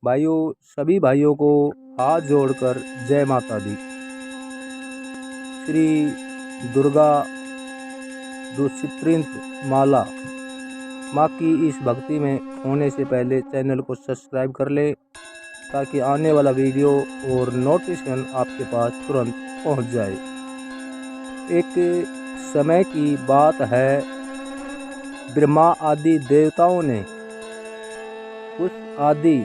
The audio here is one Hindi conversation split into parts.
भाइयों, सभी भाइयों को हाथ जोड़कर जय माता दी। श्री दुर्गा दुष्चिंतित माला माँ की इस भक्ति में होने से पहले चैनल को सब्सक्राइब कर ले, ताकि आने वाला वीडियो और नोटिफिकेशन आपके पास तुरंत पहुंच जाए। एक समय की बात है, ब्रह्मा आदि देवताओं ने कुछ आदि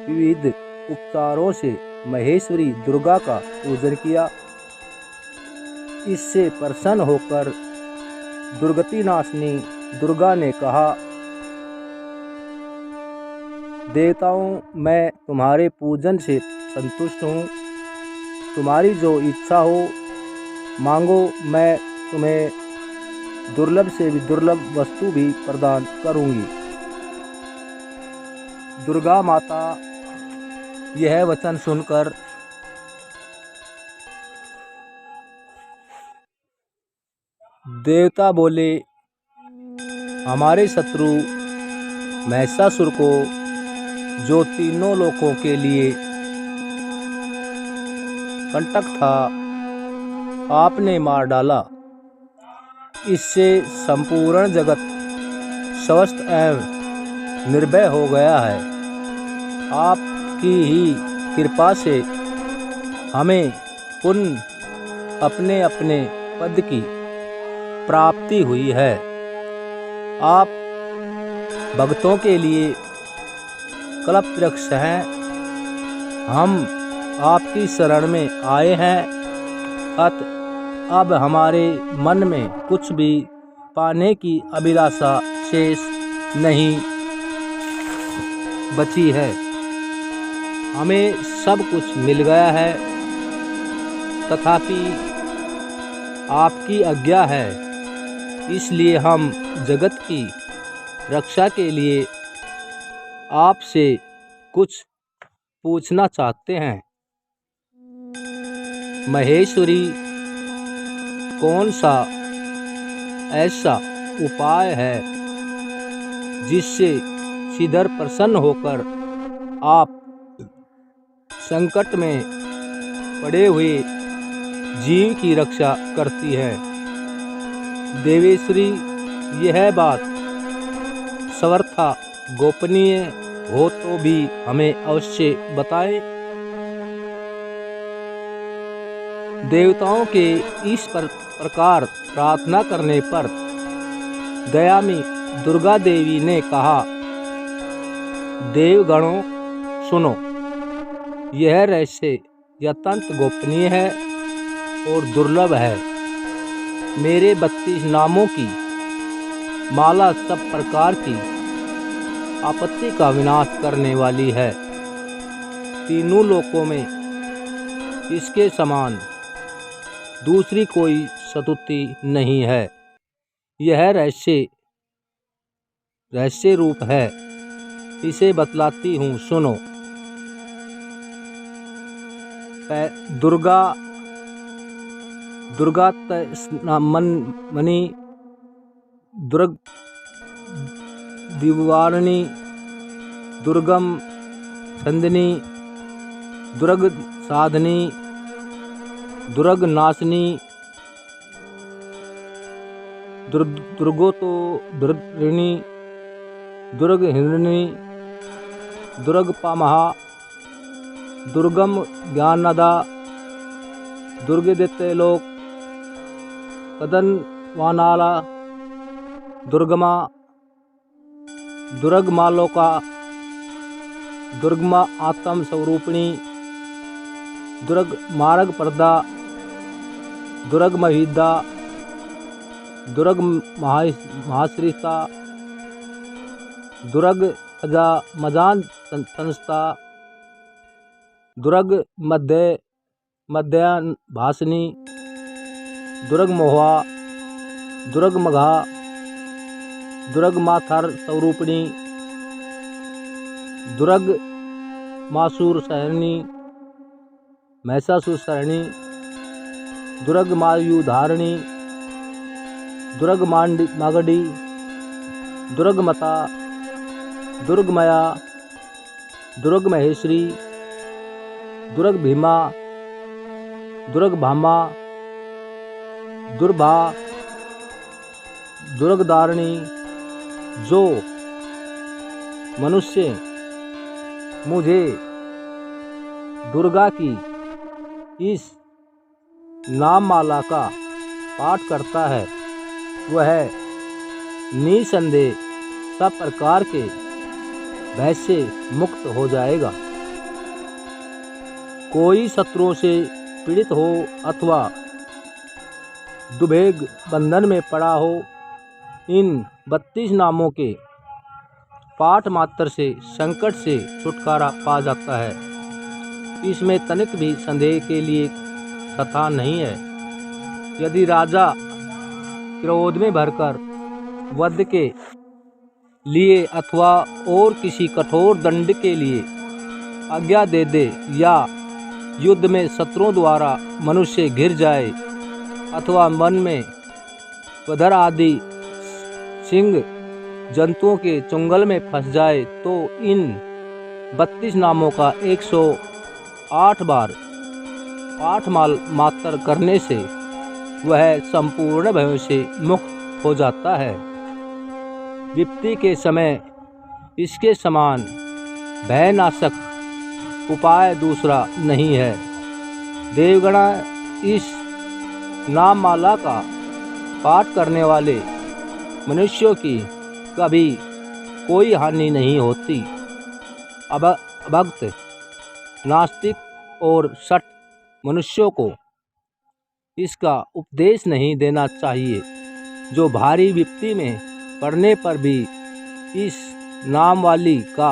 विविध उपचारों से महेश्वरी दुर्गा का पूजन किया। इससे प्रसन्न होकर दुर्गति नाशिनी दुर्गा ने कहा, देवताओं, मैं तुम्हारे पूजन से संतुष्ट हूँ। तुम्हारी जो इच्छा हो मांगो, मैं तुम्हें दुर्लभ से भी दुर्लभ वस्तु भी प्रदान करूँगी। दुर्गा माता यह वचन सुनकर देवता बोले, हमारे शत्रु महिषासुर को, जो तीनों लोकों के लिए कंटक था, आपने मार डाला। इससे संपूर्ण जगत स्वस्थ एवं निर्भय हो गया है। आपकी ही कृपा से हमें पुनः अपने अपने पद की प्राप्ति हुई है। आप भक्तों के लिए कल्पवृक्ष हैं। हम आपकी शरण में आए हैं। अब हमारे मन में कुछ भी पाने की अभिलाषा शेष नहीं बची है। हमें सब कुछ मिल गया है, तथापि आपकी आज्ञा है, इसलिए हम जगत की रक्षा के लिए आपसे कुछ पूछना चाहते हैं। महेश्वरी, कौन सा ऐसा उपाय है जिससे श्रीधर प्रसन्न होकर आप संकट में पड़े हुए जीव की रक्षा करती है? देवेश्वरी, यह बात सर्वथा गोपनीय हो तो भी हमें अवश्य बताएं। देवताओं के इस प्रकार प्रार्थना करने पर दयामी दुर्गा देवी ने कहा, देवगणों सुनो, यह रहस्य अत्यंत गोपनीय है और दुर्लभ है। मेरे 32 नामों की माला सब प्रकार की आपत्ति का विनाश करने वाली है। तीनों लोकों में इसके समान दूसरी कोई स्तुति नहीं है। यह रहस्य रूप है, इसे बतलाती हूँ, सुनो। दुर्गा मणि, दुर्ग दिवारणी, दुर्गम छंदनी, दुर्ग साधनी, दुर्ग नाशनी, दुर्गोतो दुर्गिणी, दुर्ग हिरणी, दुर्ग पामहा, दुर्गम ज्ञानदा, दुर्ग दैत्यलोक, कदन वानाला, दुर्गमा, दुर्ग मालोका, दुर्गमा आत्म स्वरूपिणी, दुर्ग मार्ग पर्दा, दुर्ग महिदा, दुर्ग महाश्रीता, दुर्ग अजा मजान संस्था, दुर्ग मध्यान भासनी, दुर्ग मोहा, दुर्ग मघा, दुर्ग माथर स्वरूपिणी, दुर्ग मासूर सहरणी, महिषासुर सहरणी, दुर्ग मायुधारणी, दुर्ग मागडी, दुर्ग मता, दुर्ग मया, दुर्ग महेश्वरी, दुर्ग भीमा, दुर्ग भामा, दुर्भा, दुर्गदारिणी, जो मनुष्य मुझे दुर्गा की इस नाममाला का पाठ करता है वह निसंदेह सब प्रकार के भय से मुक्त हो जाएगा। कोई शत्रुओं से पीड़ित हो अथवा दुर्भेग बंधन में पड़ा हो, इन 32 नामों के पाठ मात्र से संकट से छुटकारा पा जाता है। इसमें तनिक भी संदेह के लिए स्थान नहीं है। यदि राजा क्रोध में भरकर वध के लिए अथवा और किसी कठोर दंड के लिए आज्ञा दे दे या युद्ध में शत्रुओं द्वारा मनुष्य घिर जाए अथवा मन में पधर आदि सिंह जंतुओं के चुंगल में फंस जाए तो इन 32 नामों का 108 बार पाठ मात्र करने से वह संपूर्ण भयों से मुक्त हो जाता है। विपत्ति के समय इसके समान भयनाशक उपाय दूसरा नहीं है। देवगणा इस नाममाला का पाठ करने वाले मनुष्यों की कभी कोई हानि नहीं होती। अभक्त, नास्तिक और शठ मनुष्यों को इसका उपदेश नहीं देना चाहिए, जो भारी विपत्ति में पढ़ने पर भी इस नामवाली का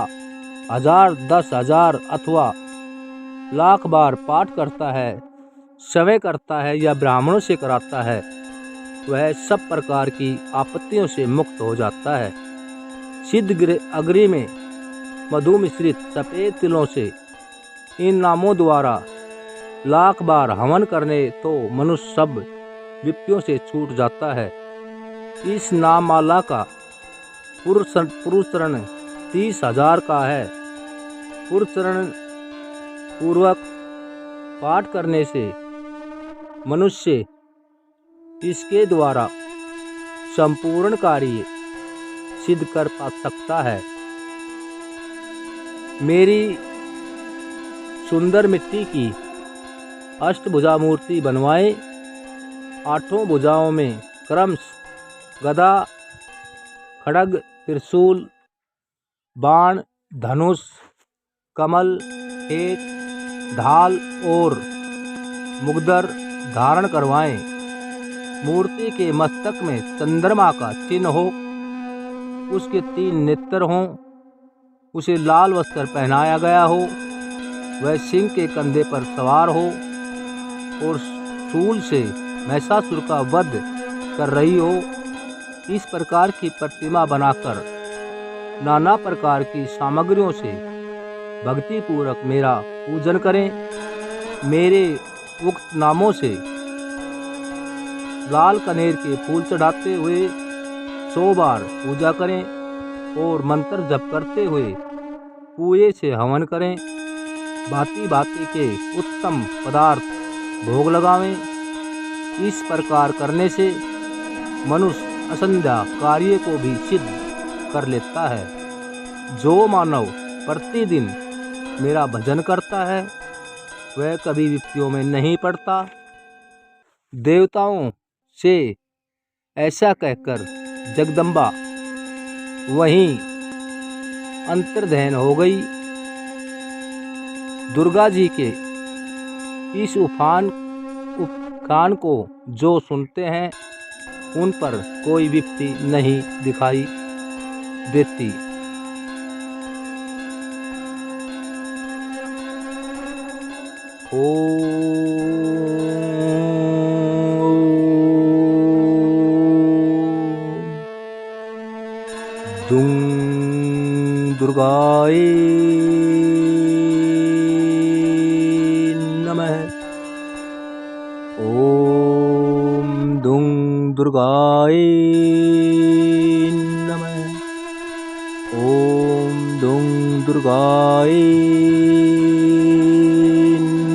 1000, 10,000 अथवा लाख बार पाठ करता है, समय करता है या ब्राह्मणों से कराता है, वह सब प्रकार की आपत्तियों से मुक्त हो जाता है। सिद्ध अग्नि में मधु मिश्रित सफ़ेद तिलों से इन नामों द्वारा लाख बार हवन करने तो मनुष्य सब विपत्तियों से छूट जाता है। इस नाममाला का पुरुषरण 30,000 का है। पुरुषरण पूर्वक पाठ करने से मनुष्य इसके द्वारा संपूर्ण कार्य सिद्ध कर पा सकता है। मेरी सुंदर मिट्टी की अष्टभुजा मूर्ति बनवाएं। 8 भुजाओं में क्रमश गदा, खड्ग, त्रिशूल, बाण, धनुष, कमल, खेत, ढाल और मुगदर धारण करवाएं। मूर्ति के मस्तक में चंद्रमा का चिन्ह हो, उसके 3 नेत्र हों, उसे लाल वस्त्र पहनाया गया हो, वह सिंह के कंधे पर सवार हो और शूल से महिषासुर का वध कर रही हो। इस प्रकार की प्रतिमा बनाकर नाना प्रकार की सामग्रियों से भक्ति पूर्वक मेरा पूजन करें। मेरे उक्त नामों से लाल कनेर के फूल चढ़ाते हुए 100 बार पूजा करें और मंत्र जप करते हुए कुएं से हवन करें। भांति भांति के उत्तम पदार्थ भोग लगावें। इस प्रकार करने से मनुष्य असंध्या कार्य को भी सिद्ध कर लेता है। जो मानव प्रतिदिन मेरा भजन करता है वह कभी विपत्तियों में नहीं पड़ता। देवताओं से ऐसा कहकर जगदम्बा वहीं अंतर्ध्यान हो गई। दुर्गा जी के इस उफान को जो सुनते हैं उन पर कोई विपत्ति नहीं दिखाई देती। दुं दुर्गाय नमः। ओम दुं दुर्गाय नमः। ओम दुं दुर्गाय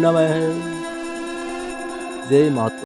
नमः। जय माता।